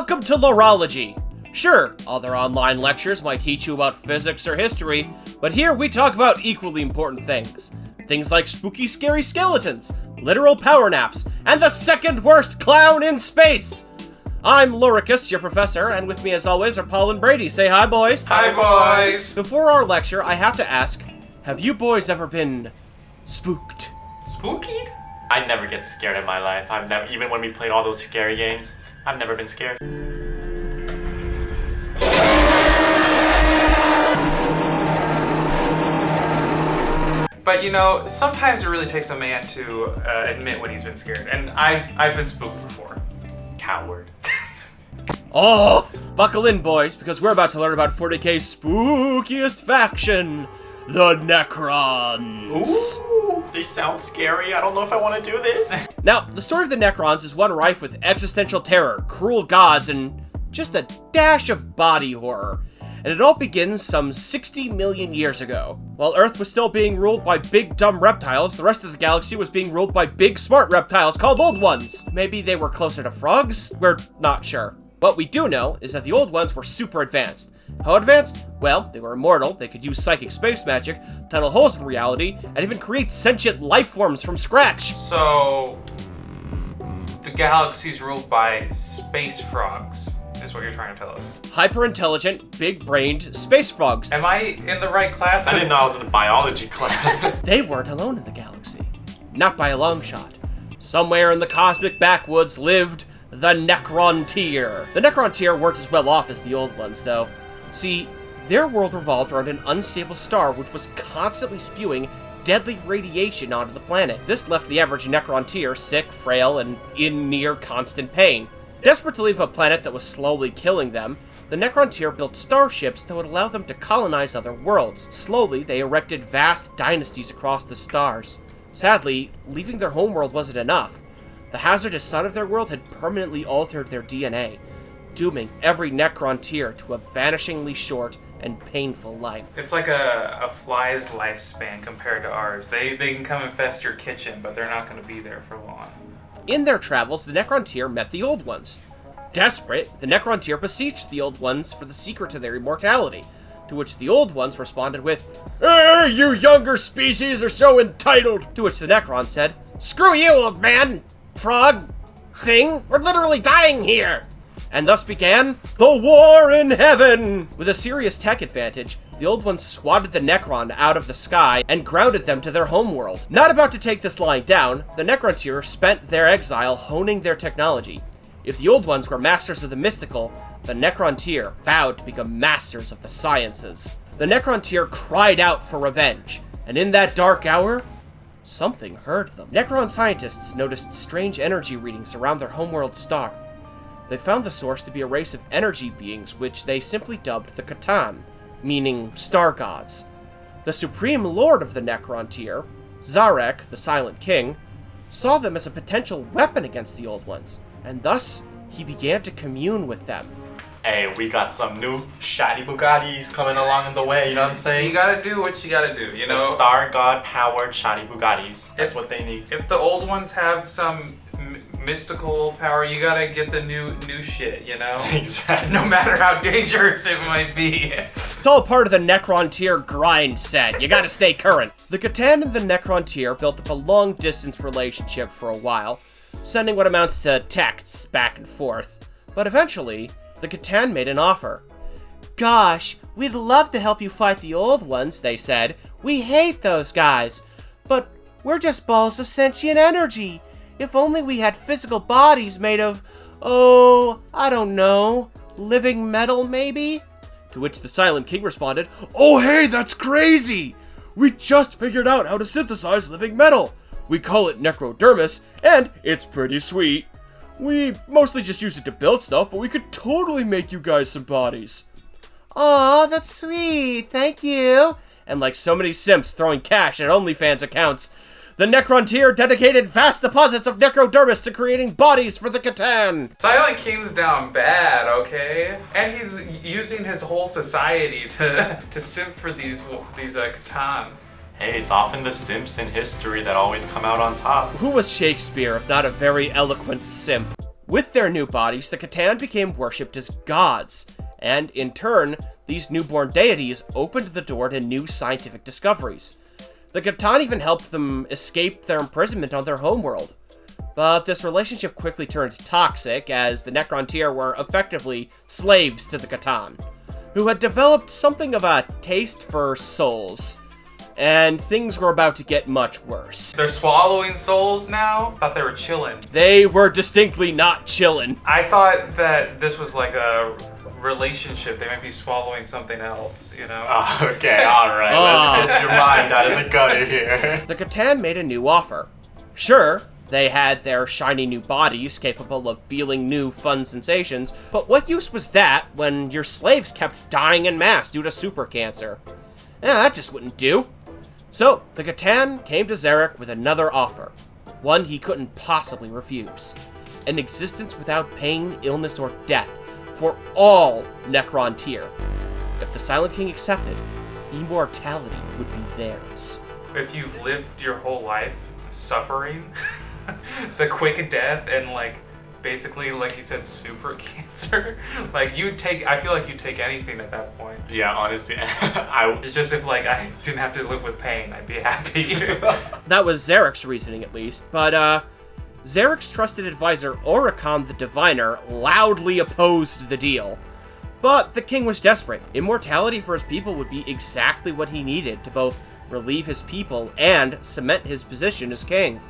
Welcome to Loreology. Sure, other online lectures might teach you about physics or history, but here we talk about equally important things. Things like spooky, scary skeletons, literal power naps, and the second worst clown in space! I'm Loricus, your professor, and with me as always are Paul and Brady. Say hi, boys. Hi, boys. Before our lecture, I have to ask, have you boys ever been spooked? Spooky? I never get scared in my life. I've never, even when we played all those scary games, I've never been scared. But you know, sometimes it really takes a man to admit when he's been scared, and I've been spooked before. Coward. Oh, buckle in, boys, because we're about to learn about 40k's spookiest faction, the Necrons. Ooh, they sound scary. I don't know if I want to do this. Now, the story of the Necrons is one rife with existential terror, cruel gods, and just a dash of body horror. And it all begins some 60 million years ago. While Earth was still being ruled by big dumb reptiles, the rest of the galaxy was being ruled by big smart reptiles called Old Ones. Maybe they were closer to frogs? We're not sure. What we do know is that the Old Ones were super advanced. How advanced? Well, they were immortal, they could use psychic space magic, tunnel holes in reality, and even create sentient life forms from scratch. So, the galaxy's ruled by space frogs, is what you're trying to tell us. Hyper-intelligent, big-brained space frogs. Am I in the right class? I didn't know I was in a biology class. They weren't alone in the galaxy. Not by a long shot. Somewhere in the cosmic backwoods lived the necrontyr. The necrontyr weren't as well off as the Old Ones, though. See, their world revolved around an unstable star which was constantly spewing deadly radiation onto the planet. This left the average necrontyr sick, frail, and in near constant pain. Desperate to leave a planet that was slowly killing them, the necrontyr built starships that would allow them to colonize other worlds. Slowly, they erected vast dynasties across the stars. Sadly, leaving their homeworld wasn't enough. The hazardous sun of their world had permanently altered their DNA, dooming every necrontyr to a vanishingly short and painful life. It's like a fly's lifespan compared to ours. They can come infest your kitchen, but they're not going to be there for long. In their travels, the necrontyr met the Old Ones. Desperate, the necrontyr beseeched the Old Ones for the secret to their immortality, to which the Old Ones responded with, "Hey, you younger species are so entitled!" To which the Necron said, "Screw you, old man! Frog! Thing! We're literally dying here!" And thus began the War in Heaven! With a serious tech advantage, the Old Ones swatted the Necron out of the sky and grounded them to their homeworld. Not about to take this lying down, the necrontyr spent their exile honing their technology. If the Old Ones were masters of the mystical, the necrontyr vowed to become masters of the sciences. The necrontyr cried out for revenge, and in that dark hour, something heard them. Necron scientists noticed strange energy readings around their homeworld star. They found the source to be a race of energy beings which they simply dubbed the Catan, meaning star gods. The supreme lord of the necrontyr, Zarek, the Silent King, saw them as a potential weapon against the Old Ones, and thus he began to commune with them. Hey, we got some new shiny Bugattis coming along the way, you know what I'm saying? You gotta do what you gotta do, you know? The star god powered shiny Bugattis. That's what they need. If the Old Ones have some mystical power, you gotta get the new shit, you know? Exactly. No matter how dangerous it might be. It's all part of the necrontyr grind set. You gotta stay current. The Catan and the necrontyr built up a long-distance relationship for a while, sending what amounts to texts back and forth. But eventually, the Catan made an offer. "Gosh, we'd love to help you fight the Old Ones," they said. "We hate those guys. But we're just balls of sentient energy. If only we had physical bodies made of, oh, I don't know, living metal maybe?" To which the Silent King responded, "Oh hey, that's crazy! We just figured out how to synthesize living metal. We call it necrodermis, and it's pretty sweet. We mostly just use it to build stuff, but we could totally make you guys some bodies." "Aw, that's sweet, thank you." And like so many simps throwing cash at OnlyFans accounts, the necrontyr dedicated vast deposits of necrodermis to creating bodies for the Catan. Silent King's down bad, okay? And he's using his whole society to simp for these Catan. Hey, it's often the simps in history that always come out on top. Who was Shakespeare if not a very eloquent simp? With their new bodies, the C'tan became worshipped as gods, and in turn, these newborn deities opened the door to new scientific discoveries. The C'tan even helped them escape their imprisonment on their homeworld. But this relationship quickly turned toxic, as the necrontyr were effectively slaves to the C'tan, who had developed something of a taste for souls. And things were about to get much worse. They're swallowing souls now? Thought they were chilling. They were distinctly not chillin'. I thought that this was like a relationship. They might be swallowing something else, you know? Oh, okay, alright, let's get your mind out of the gutter here. The C'tan made a new offer. Sure, they had their shiny new bodies capable of feeling new fun sensations, but what use was that when your slaves kept dying en masse due to super cancer? That just wouldn't do. So, the C'tan came to Zarek with another offer, one he couldn't possibly refuse. An existence without pain, illness, or death for all necrontyr. If the Silent King accepted, immortality would be theirs. If you've lived your whole life suffering the quick death and like basically like you said super cancer, like I feel like you'd take anything at that point. Yeah, honestly, It's just if like I didn't have to live with pain, I'd be happy. That was Zarek's reasoning at least, but Zarek's trusted advisor Oricon the Diviner loudly opposed the deal. But the king was desperate. Immortality for his people would be exactly what he needed to both relieve his people and cement his position as king.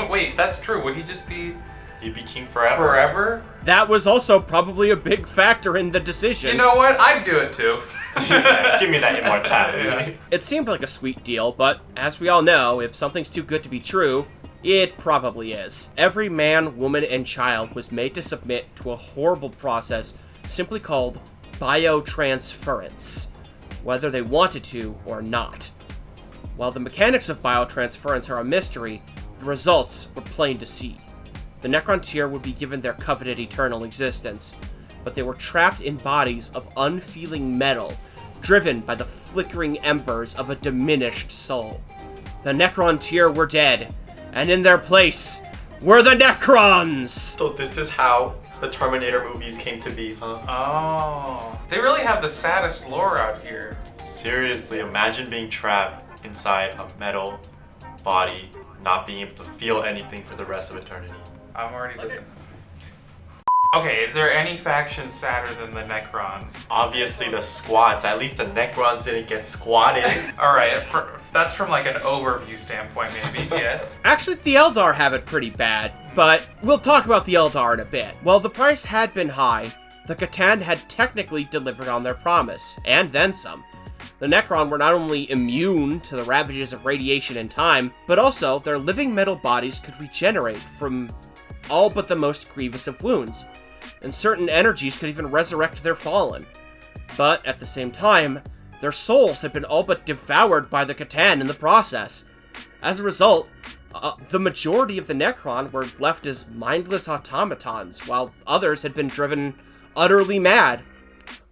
Wait, that's true. Would he just be... He'd be king forever. Forever? That was also probably a big factor in the decision. You know what? I'd do it too. Give me that immortality. Yeah. It seemed like a sweet deal, but as we all know, if something's too good to be true, it probably is. Every man, woman, and child was made to submit to a horrible process simply called Biotransference, whether they wanted to or not. While the mechanics of biotransference are a mystery, the results were plain to see. The necrontyr would be given their coveted eternal existence, but they were trapped in bodies of unfeeling metal, driven by the flickering embers of a diminished soul. The necrontyr were dead, and in their place were the Necrons! So this is how the Terminator movies came to be, huh? Oh. They really have the saddest lore out here. Seriously, imagine being trapped inside a metal body, not being able to feel anything for the rest of eternity. I'm already living. Okay, is there any faction sadder than the Necrons? Obviously the squats. At least the Necrons didn't get squatted. Alright, that's from like an overview standpoint maybe, yeah. Actually, the Eldar have it pretty bad, but we'll talk about the Eldar in a bit. While the price had been high, the C'tan had technically delivered on their promise, and then some. The Necron were not only immune to the ravages of radiation and time, but also their living metal bodies could regenerate from all but the most grievous of wounds, and certain energies could even resurrect their fallen. But at the same time, their souls had been all but devoured by the C'tan in the process. As a result, the majority of the Necron were left as mindless automatons, while others had been driven utterly mad.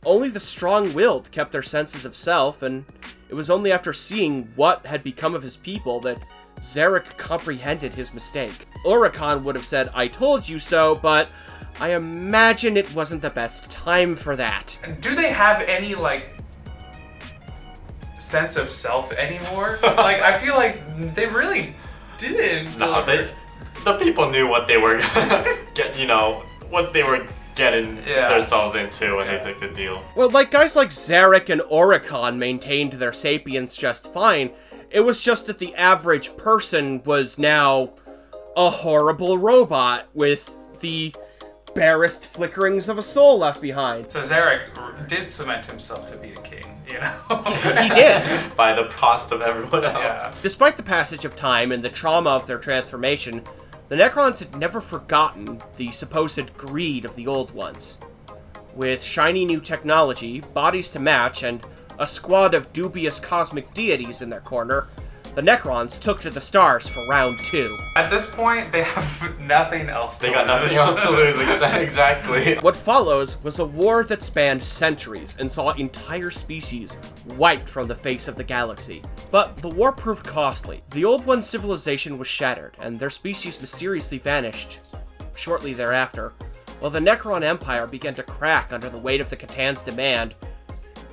Only the strong-willed kept their senses of self, and it was only after seeing what had become of his people that Zarek comprehended his mistake. Oricon would have said, "I told you so," but I imagine it wasn't the best time for that. Do they have any, like, sense of self anymore? Like, I feel like they really didn't. No, the people knew what they were what they were getting themselves into when they took the deal. Well, like, guys like Zarek and Oricon maintained their sapience just fine. It was just that the average person was now a horrible robot with the barest flickerings of a soul left behind. So Zarek did cement himself to be a king, you know? He did. By the cost of everyone else. Yeah. Despite the passage of time and the trauma of their transformation, the Necrons had never forgotten the supposed greed of the Old Ones. With shiny new technology, bodies to match, and a squad of dubious cosmic deities in their corner, the Necrons took to the stars for round 2. At this point, they have nothing else to lose. They got nothing else to lose, exactly. What follows was a war that spanned centuries and saw entire species wiped from the face of the galaxy. But the war proved costly. The Old One's civilization was shattered, and their species mysteriously vanished shortly thereafter, while the Necron Empire began to crack under the weight of the C'tan's demand.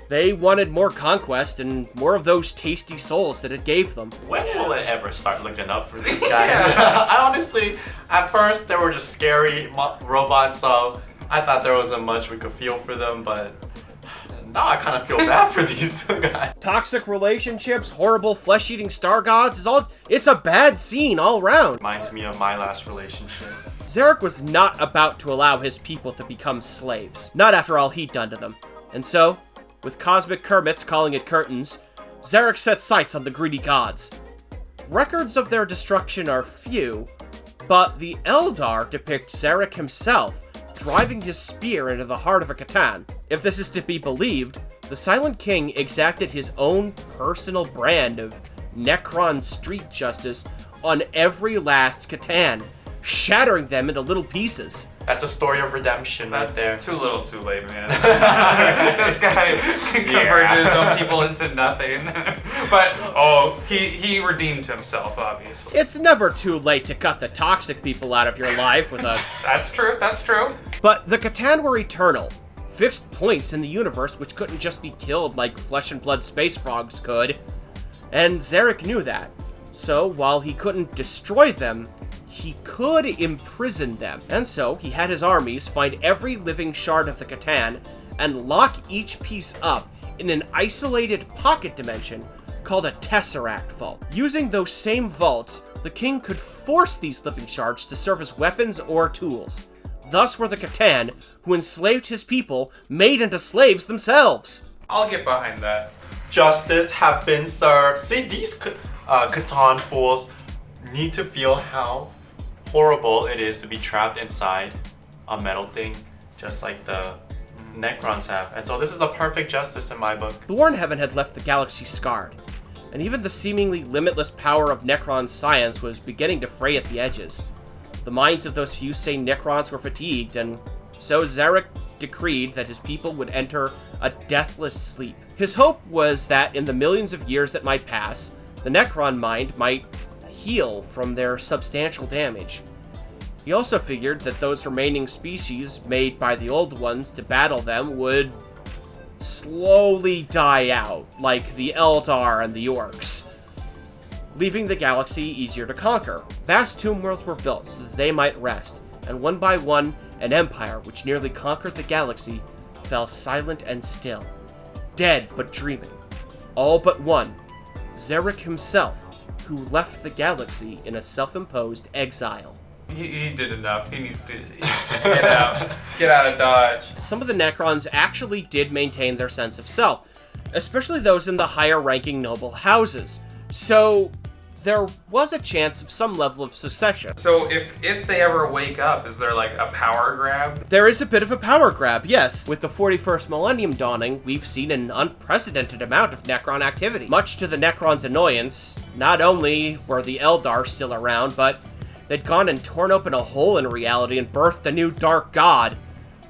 They wanted more conquest and more of those tasty souls that it gave them. When will it ever start looking up for these guys? I honestly, at first, they were just scary robots, so I thought there wasn't much we could feel for them, but now I kind of feel bad for these guys. Toxic relationships, horrible flesh-eating star gods, it's a bad scene all around. Reminds me of my last relationship. Zarek was not about to allow his people to become slaves, not after all he'd done to them. And so, with cosmic Kermits calling it curtains, Zarek set sights on the greedy gods. Records of their destruction are few, but the Eldar depict Zarek himself driving his spear into the heart of a C'tan. If this is to be believed, the Silent King exacted his own personal brand of Necron street justice on every last C'tan, shattering them into little pieces. That's a story of redemption right there. Too little, too late, man. This guy converted his own people into nothing. But, he redeemed himself, obviously. It's never too late to cut the toxic people out of your life with a... That's true. But the C'tan were eternal, fixed points in the universe which couldn't just be killed like flesh and blood space frogs could. And Zarek knew that. So, while he couldn't destroy them, he could imprison them. And so, he had his armies find every living shard of the C'tan and lock each piece up in an isolated pocket dimension called a Tesseract Vault. Using those same vaults, the king could force these living shards to serve as weapons or tools. Thus were the C'tan, who enslaved his people, made into slaves themselves. I'll get behind that. Justice have been served. See, these C'tan fools need to feel how horrible it is to be trapped inside a metal thing, just like the Necrons have. And so this is a perfect justice in my book. The war in heaven had left the galaxy scarred, and even the seemingly limitless power of Necron science was beginning to fray at the edges. The minds of those few sane Necrons were fatigued, and so Zarek decreed that his people would enter a deathless sleep. His hope was that in the millions of years that might pass, the Necron mind might heal from their substantial damage. He also figured that those remaining species made by the old ones to battle them would slowly die out, like the Eldar and the Orcs, leaving the galaxy easier to conquer. Vast tomb worlds were built so that they might rest, and one by one, an empire which nearly conquered the galaxy fell silent and still, dead but dreaming. All but one, Zarek himself, who left the galaxy in a self-imposed exile. He did enough. He needs to get out. Get out of Dodge. Some of the Necrons actually did maintain their sense of self, especially those in the higher-ranking noble houses. So there was a chance of some level of succession. So if they ever wake up, is there like a power grab? There is a bit of a power grab, yes. With the 41st millennium dawning, we've seen an unprecedented amount of Necron activity. Much to the Necrons' annoyance, not only were the Eldar still around, but they'd gone and torn open a hole in reality and birthed a new dark god.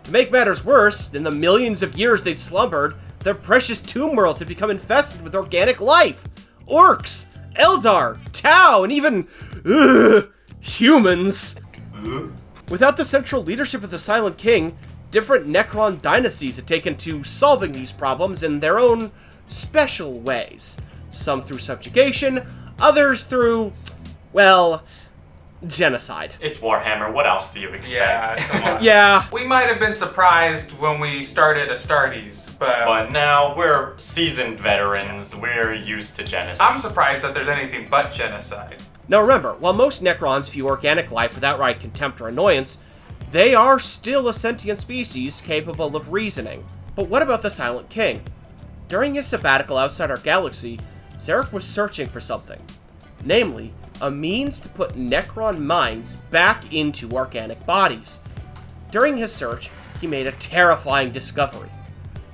To make matters worse, in the millions of years they'd slumbered, their precious tomb worlds had become infested with organic life. Orcs, Eldar, Tau, and even humans. Without the central leadership of the Silent King, different Necron dynasties had taken to solving these problems in their own special ways. Some through subjugation, others through, well, genocide. It's Warhammer. What else do you expect? Yeah, come on. Yeah. We might have been surprised when we started Astartes, But now we're seasoned veterans. We're used to genocide. I'm surprised that there's anything but genocide. Now remember, while most Necrons view organic life with outright contempt or annoyance, they are still a sentient species capable of reasoning. But what about the Silent King? During his sabbatical outside our galaxy, Zarek was searching for something. Namely, a means to put Necron minds back into organic bodies. During his search, he made a terrifying discovery.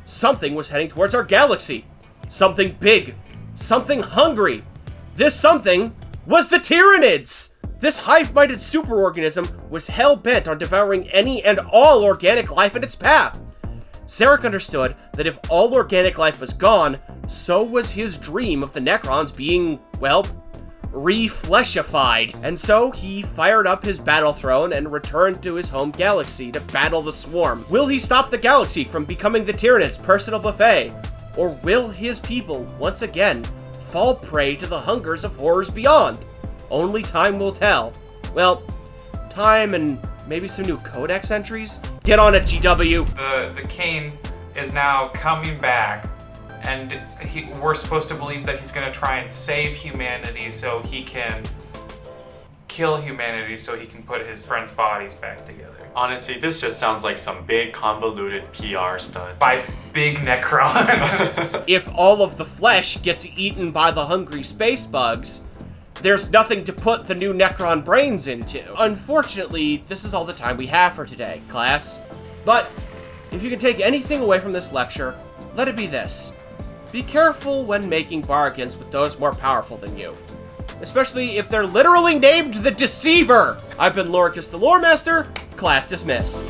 Something was heading towards our galaxy. Something big. Something hungry. This something was the Tyranids! This hive-minded superorganism was hell-bent on devouring any and all organic life in its path. Zarek understood that if all organic life was gone, so was his dream of the Necrons being, well, refleshified. And so he fired up his battle throne and returned to his home galaxy to battle the swarm. Will he stop the galaxy from becoming the Tyranid's personal buffet? Or will his people once again fall prey to the hungers of horrors beyond? Only time will tell. Well, time and maybe some new codex entries? Get on it, GW! The Kane is now coming back, and we're supposed to believe that he's going to try and save humanity so he can kill humanity so he can put his friends' bodies back together. Honestly, this just sounds like some big convoluted PR stunt. By Big Necron. If all of the flesh gets eaten by the hungry space bugs, there's nothing to put the new Necron brains into. Unfortunately, this is all the time we have for today, class. But if you can take anything away from this lecture, let it be this. Be careful when making bargains with those more powerful than you. Especially if they're literally named the Deceiver! I've been Loricus the Lore Master, class dismissed.